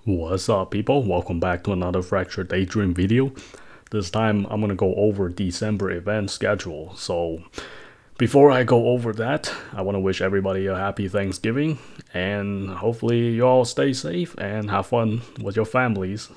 What's up, people? Welcome back to another Fractured Daydream video. This time I'm gonna go over December event schedule. So before I go over that, I want to wish everybody a happy Thanksgiving, and hopefully you all stay safe and have fun with your families,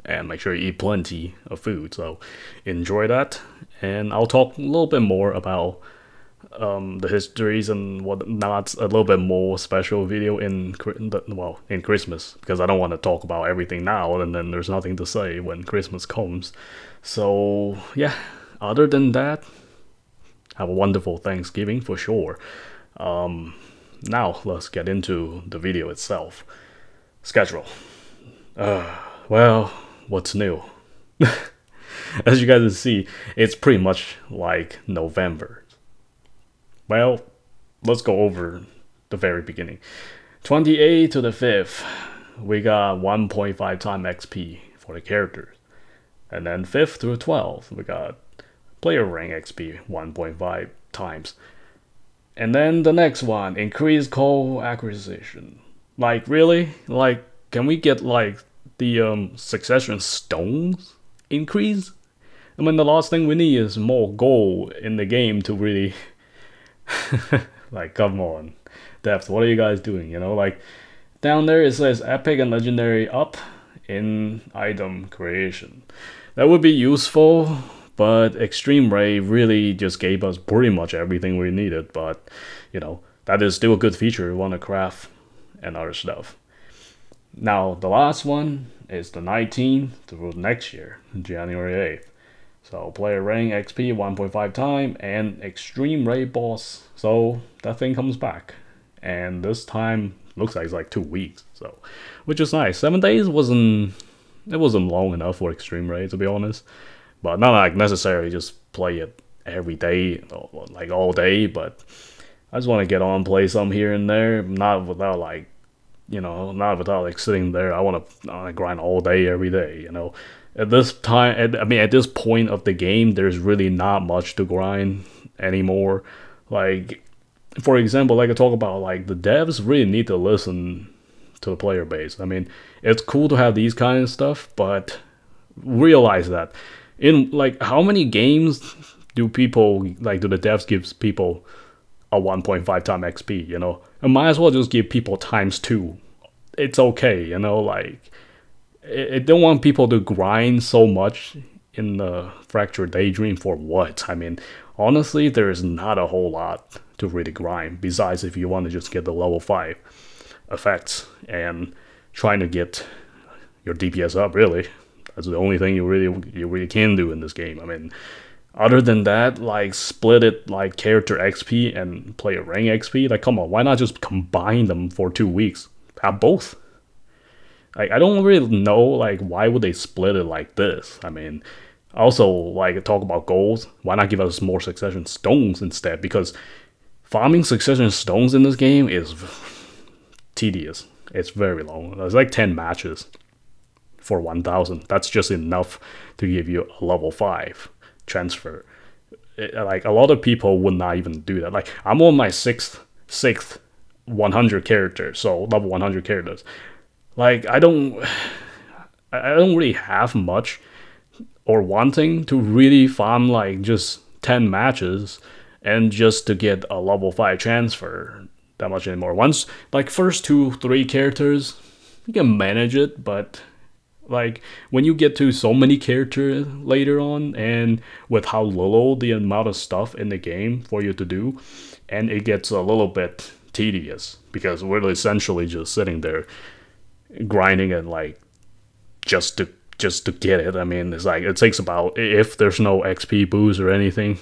and make sure you eat plenty of food. So enjoy that, and I'll talk a little bit more about the histories and whatnot, a little bit more special video in Christmas, because I don't want to talk about everything now and then there's nothing to say when Christmas comes. So yeah, other than that, have a wonderful Thanksgiving for sure. Now let's get into the video itself. Schedule. Well, what's new? As you guys can see, it's pretty much like November. Well, let's go over the very beginning. 28th to the 5th, we got 1.5 time XP for the characters. And then 5th through 12th, we got player rank XP 1.5 times. And then the next one, increased call acquisition. Like, really? Like, can we get like the succession stones increase? I mean, the last thing we need is more gold in the game to really like, come on, Depth, what are you guys doing? You know, like down there it says epic and legendary up in item creation. That would be useful, but Extreme Ray really just gave us pretty much everything we needed. But you know, that is still a good feature if you want to craft and other stuff. Now the last one is the 19th through next year, January 8th. So player rank XP 1.5 time and Extreme Ray boss. So that thing comes back, and this time looks like it's like 2 weeks. So, which is nice. 7 days wasn't long enough for Extreme Ray, to be honest. But not like necessarily just play it every day, like all day. But I just want to get on, play some here and there, not without like, you know, not without like sitting there. I want to grind all day every day, you know. At this time, at this point of the game, there's really not much to grind anymore. Like, for example, like I talk about, like the devs really need to listen to the player base. I mean, it's cool to have these kind of stuff, but realize that in like how many games do people like do the devs gives people a 1.5 time XP? You know, and might as well just give people ×2. It's okay, you know, like. I don't want people to grind so much in the Fractured Daydream for what? I mean, honestly, there is not a whole lot to really grind. Besides, if you want to just get the level 5 effects and trying to get your DPS up, really. That's the only thing you really can do in this game. I mean, other than that, like split it like character XP and player rank XP. Like, come on, why not just combine them for 2 weeks? Have both. Like, I don't really know, like, why would they split it like this? I mean, also, like, talk about goals. Why not give us more succession stones instead? Because farming succession stones in this game is tedious. It's very long. It's like 10 matches for 1,000. That's just enough to give you a level 5 transfer. Like, a lot of people would not even do that. Like, I'm on my sixth 100 characters, so level 100 characters. Like, I don't really have much or wanting to really farm like just 10 matches and just to get a level 5 transfer that much anymore. Once, like, first 2-3 characters, you can manage it, but like when you get to so many characters later on, and with how little the amount of stuff in the game for you to do, and it gets a little bit tedious because we're essentially just sitting there grinding and like just to get it. I mean, it's like it takes about, if there's no XP boost or anything,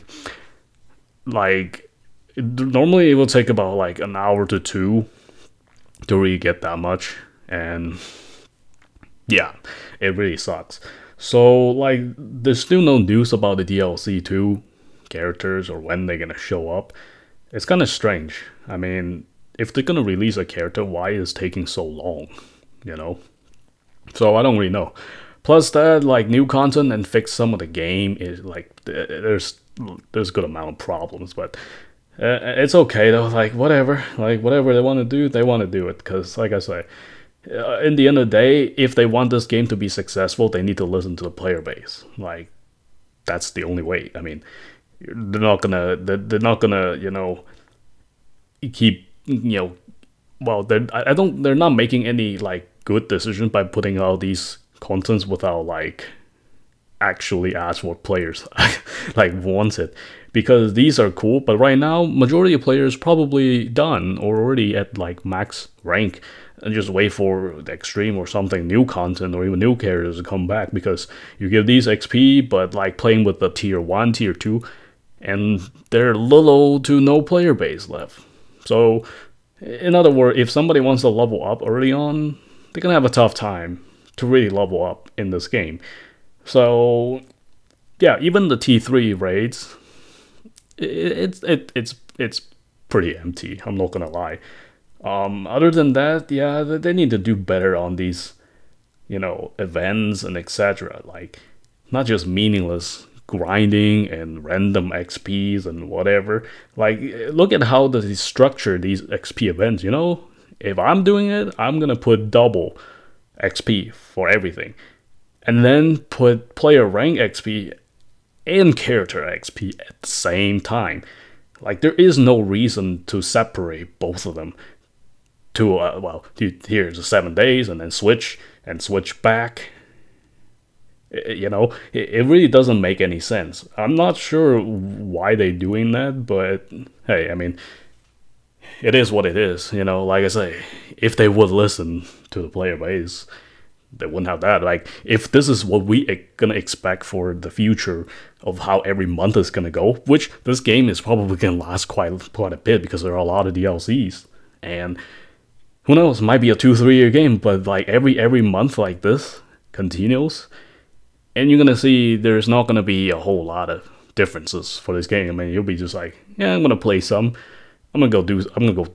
like normally it will take about like an hour to 2 to really get that much, and yeah, it really sucks. So like there's still no news about the DLC 2 characters or when they're gonna show up. It's kind of strange. I mean, if they're gonna release a character, why is it taking so long? You know, so I don't really know. Plus that, like, new content and fix some of the game is like there's a good amount of problems, but it's okay though. Like whatever they want to do, they want to do it, because like I say, In the end of the day, if they want this game to be successful, they need to listen to the player base. Like, that's the only way. I mean, they're not gonna keep well, they're not making any like good decisions by putting out these contents without like actually ask what players like wants it, because these are cool, but right now majority of players probably done or already at like max rank and just wait for the extreme or something new content or even new characters to come back, because you give these XP but like playing with the tier 1 tier 2 and there are little to no player base left. So in other words, if somebody wants to level up early on, they're gonna have a tough time to really level up in this game. So yeah, even the T3 raids, it's pretty empty. I'm not gonna lie. Other than that, yeah, they need to do better on these, events and etc. Like, not just meaningless grinding and random XPs and whatever. Like, look at how they structure these XP events. If I'm doing it, I'm gonna put double XP for everything, and then put player rank XP and character XP at the same time. Like, there is no reason to separate both of them to, here's the 7 days and then switch back. It really doesn't make any sense. I'm not sure why they're doing that, but hey, I mean, it is what it is. Like I say, if they would listen to the player base, they wouldn't have that. Like, if this is what we gonna expect for the future of how every month is gonna go, which this game is probably gonna last quite a bit because there are a lot of DLCs, and who knows, might be a 2-3 year game, but like every month like this continues, and you're gonna see there's not gonna be a whole lot of differences for this game. I mean, you'll be just like, yeah, I'm gonna play some, I'm gonna go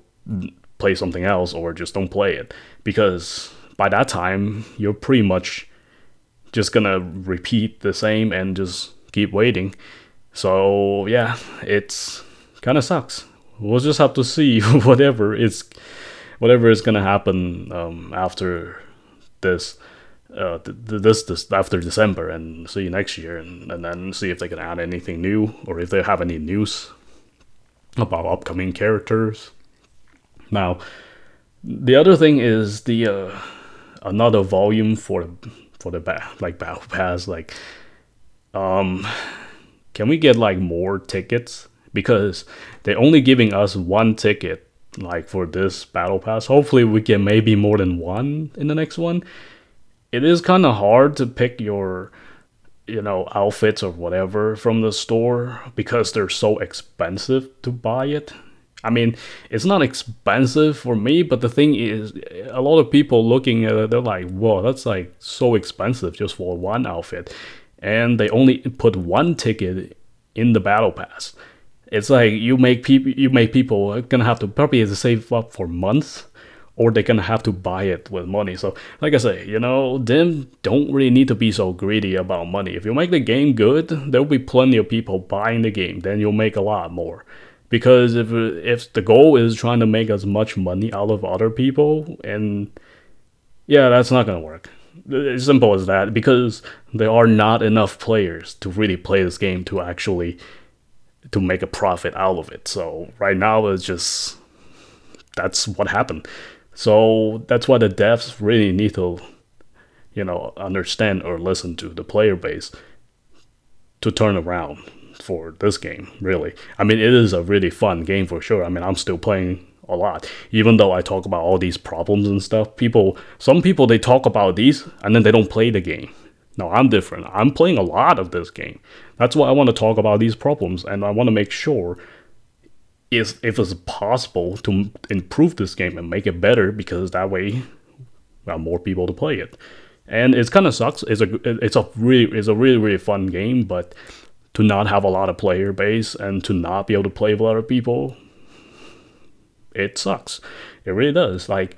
play something else, or just don't play it, because by that time, you're pretty much just gonna repeat the same and just keep waiting. So yeah, it's kind of sucks. We'll just have to see whatever is gonna happen after this, this after December, and see next year, and then see if they can add anything new or if they have any news about upcoming characters. Now, the other thing is the another volume for the battle pass. Like, can we get like more tickets, because they're only giving us one ticket like for this battle pass. Hopefully we get maybe more than one in the next one. It is kind of hard to pick your outfits or whatever from the store because they're so expensive to buy it. I mean, it's not expensive for me, but the thing is, a lot of people looking at it, they're like, whoa, that's like so expensive just for one outfit. And they only put one ticket in the battle pass. It's like you make people gonna have to probably save up for months, or they're gonna have to buy it with money. So like I say, them don't really need to be so greedy about money. If you make the game good, there'll be plenty of people buying the game, then you'll make a lot more. Because if the goal is trying to make as much money out of other people, and yeah, that's not gonna work. It's simple as that, because there are not enough players to really play this game to actually to make a profit out of it. So right now it's just, that's what happened. So that's why the devs really need to understand or listen to the player base to turn around for this game, really. I mean, it is a really fun game for sure. I mean, I'm still playing a lot, even though I talk about all these problems and stuff. Some people, they talk about these and then they don't play the game. No, I'm different. I'm playing a lot of this game. That's why I want to talk about these problems, and I want to make sure if it's possible to improve this game and make it better, because that way we have more people to play it. And it kind of sucks. It's a really fun game, but to not have a lot of player base and to not be able to play with other people, it sucks. It really does. Like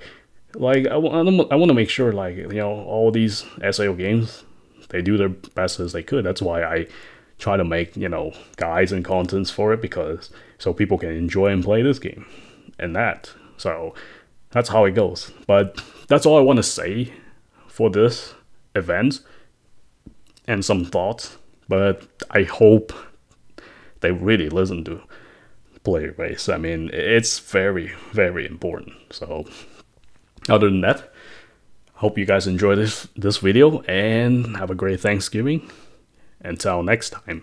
I want to make sure, all these SAO games, they do their best as they could. That's why I try to make, guides and contents for it, because so people can enjoy and play this game and that. So that's how it goes. But that's all I want to say for this event, and some thoughts. But I hope they really listen to player base. I mean, it's very, very important. So other than that, hope you guys enjoy this video and have a great Thanksgiving. Until next time.